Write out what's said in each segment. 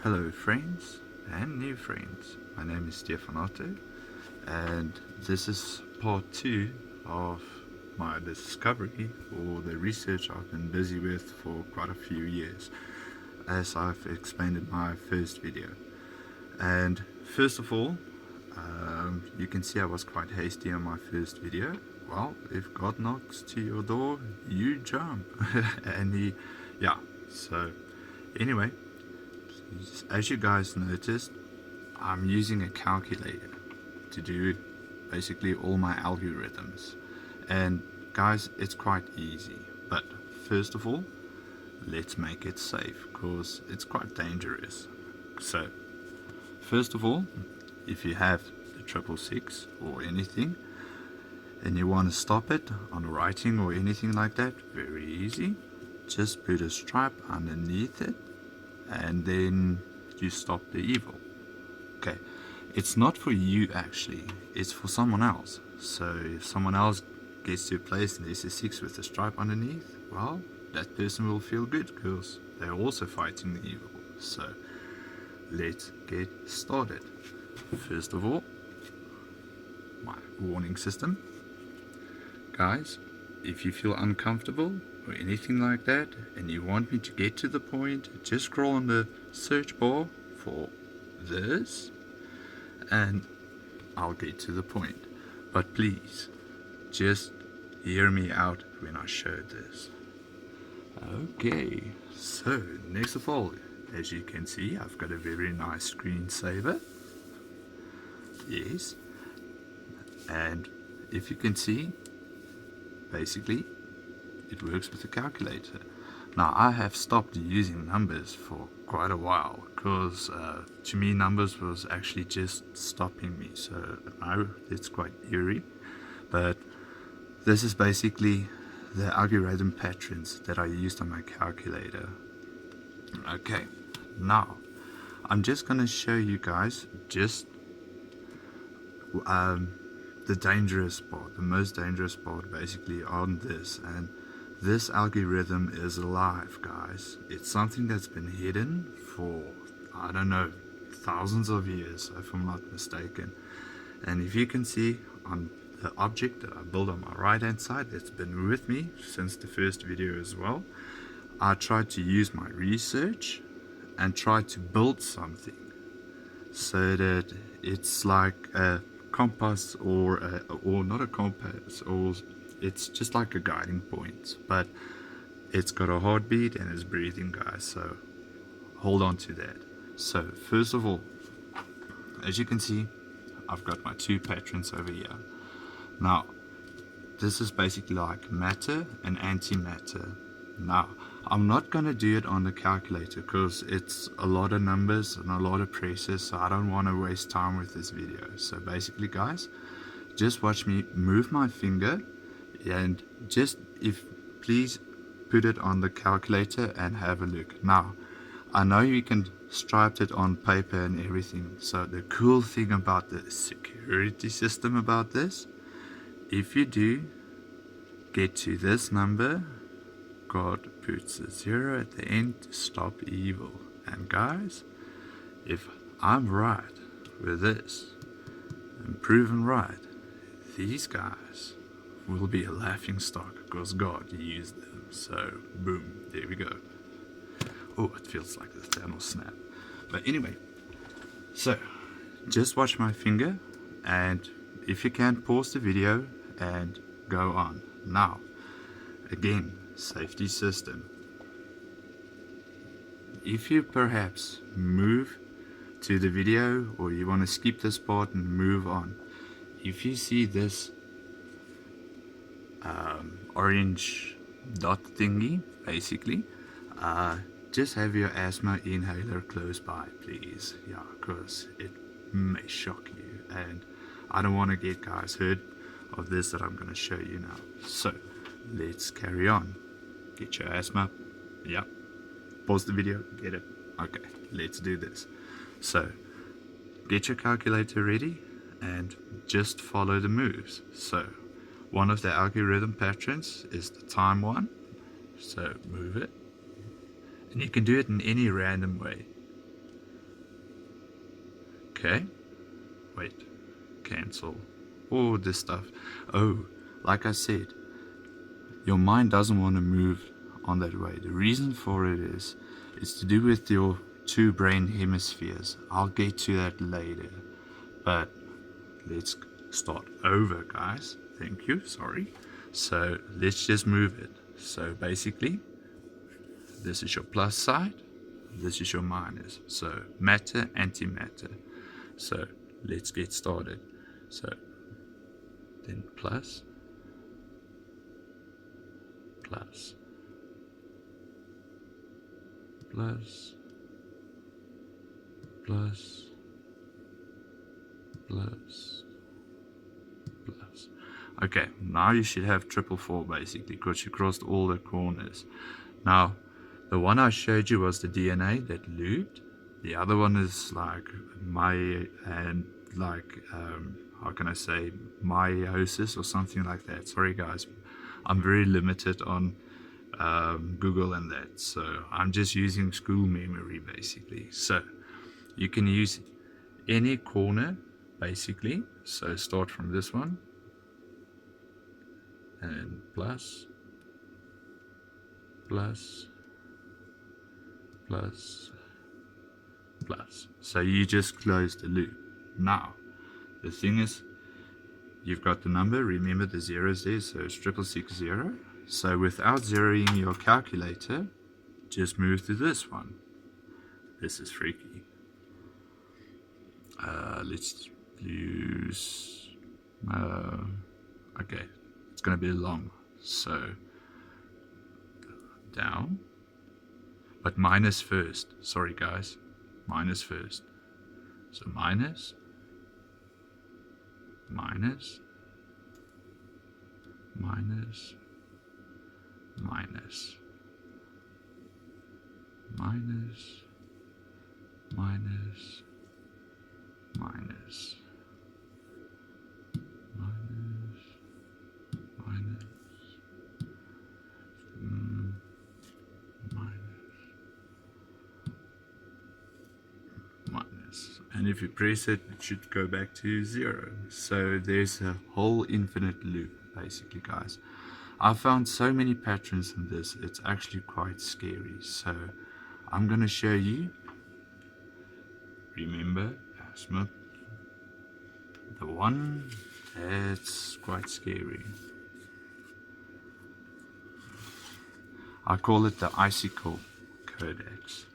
Hello friends and new friends, my name is Stefanato and this is part 2 of my discovery or the research I've been busy with for quite a few years, as I've explained in my first video. And first of all, you can see I was quite hasty on my first video. Well, if God knocks to your door, you jump. So anyway, as you guys noticed, I'm using a calculator to do basically all my algorithms. And guys, it's quite easy, but first of all, let's make it safe, because it's quite dangerous. So first of all, if you have the 666 or anything and you want to stop it on writing or anything like that, very easy. Just put a stripe underneath it and then you stop the evil. Okay, it's not for you actually, it's for someone else. So if someone else gets to a place and there's a 6 with a stripe underneath, well, that person will feel good because they're also fighting the evil. So let's get started. First of all, my warning system. Guys, if you feel uncomfortable or anything like that and you want me to get to the point, just scroll on the search bar for this and I'll get to the point. But please, just hear me out when I show this. Okay, so next of all, as you can see, I've got a very nice screensaver. Yes, and if you can see, basically it works with the calculator. Now I have stopped using numbers for quite a while because to me numbers was actually just stopping me, so now it's quite eerie. But this is basically the algorithm patterns that I used on my calculator. Okay, now I'm just going to show you guys just the dangerous part, the most dangerous part basically on this. And this algorithm is alive, guys. It's something that's been hidden for, I don't know, thousands of years if I'm not mistaken. And if you can see on the object that I built on my right hand side, it's been with me since the first video as well. I tried to use my research and try to build something so that it's like a compass or not a compass, or it's just like a guiding point, but it's got a heartbeat and it's breathing, guys, so hold on to that. So first of all, as you can see, I've got my 2 patterns over here. Now this is basically like matter and antimatter. Now I'm not going to do it on the calculator because it's a lot of numbers and a lot of presses, so I don't want to waste time with this video. So basically, guys, just watch me move my finger and just, if please put it on the calculator and have a look. Now I know you can stripe it on paper and everything, so the cool thing about the security system about this, if you do get to this number, God puts a 0 at the end to stop evil. And guys, if I'm right with this and proven right, these guys will be a laughing stock because God used them. So boom, there we go. Oh, it feels like the Thanos snap. But anyway, so just watch my finger, and if you can, pause the video and go on. Now again, safety system. If you perhaps move to the video or you want to skip this part and move on, if you see this orange dot thingy, basically, just have your asthma inhaler close by, please. Yeah, because it may shock you, and I don't want to get guys hurt of this that I'm going to show you now. So let's carry on. Get your asthma. Yep. Pause the video. Get it. Okay, let's do this. So get your calculator ready and just follow the moves. So one of the algorithm patterns is the time one. So move it. And you can do it in any random way. Okay, wait, cancel all this stuff. Oh, like I said, your mind doesn't want to move on that way. The reason for it is it's to do with your two brain hemispheres. I'll get to that later, but let's start over, guys. Thank you, sorry. So let's just move it. So basically, this is your plus side, this is your minus. So matter, antimatter. So let's get started. So then plus, plus, plus, plus, plus, plus. Okay, now you should have triple four basically, because you crossed all the corners. Now, the one I showed you was the DNA that looped. The other one is like how can I say, meiosis or something like that. Sorry guys, I'm very limited on Google and that, so I'm just using school memory basically. So you can use any corner basically. So start from this one and plus, plus, plus, plus. So you just close the loop. Now the thing is, you've got the number, remember the zeros there, so it's 6660. So without zeroing your calculator, just move to this one. This is freaky. Let's use okay, it's gonna be long, so down, but minus first. Sorry guys, minus first. So minus, minus, minus, minus, minus, minus, minus, minus, minus, minus, and if you press it, it should go back to 0. So there's a whole infinite loop basically, guys. I found so many patterns in this, it's actually quite scary. So I'm gonna show you. Remember, Smith, the one that's quite scary. I call it the icicle codex.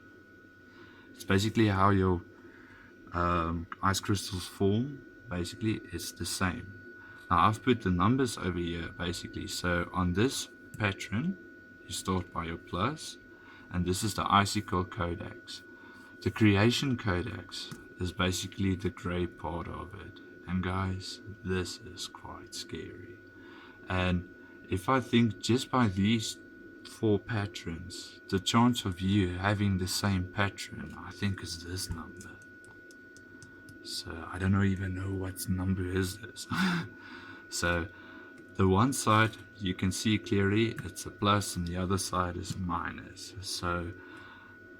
It's basically how your ice crystals form. Basically, it's the same. Now I've put the numbers over here basically. So on this pattern, you start by your plus, and this is the icicle codex. The creation codex is basically the gray part of it. And guys, this is quite scary. And if I think just by these 4 patterns, the chance of you having the same pattern, I think is this number. So I don't even know what number is this. So the one side you can see clearly it's a plus and the other side is minus. So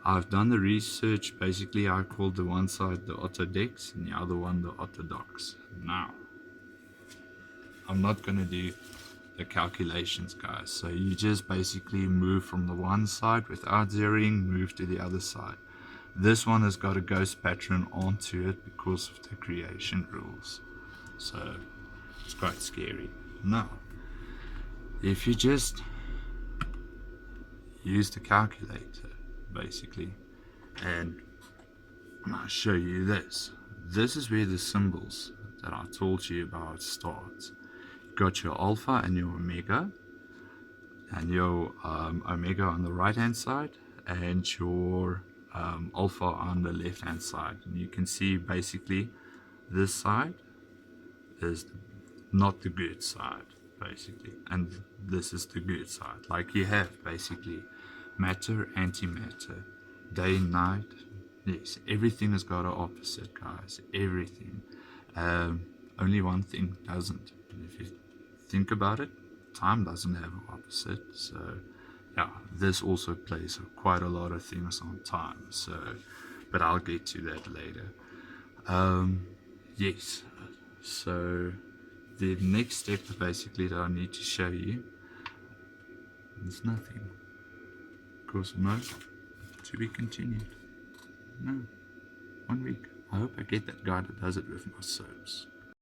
I've done the research. Basically I called the one side the orthodex and the other one the orthodox. Now I'm not going to do the calculations, guys, so you just basically move from the one side without zeroing, move to the other side. This one has got a ghost pattern onto it because of the creation rules, so it's quite scary. Now if you just use the calculator basically, and I'll show you this is where the symbols that I told you about starts. You've got your alpha and your omega, and your omega on the right hand side and your alpha on the left hand side. And you can see basically this side is not the good side basically, and this is the good side. Like you have basically matter, antimatter, day, night. Yes, everything has got an opposite, guys. Everything. Only one thing doesn't. If you think about it, time doesn't have an opposite. So yeah, this also plays quite a lot of things on time. So, but I'll get to that later. Yes. So the next step basically that I need to show you is nothing. Of course, no. To be continued. No. 1 week. I hope I get that guy that does it with my soaps.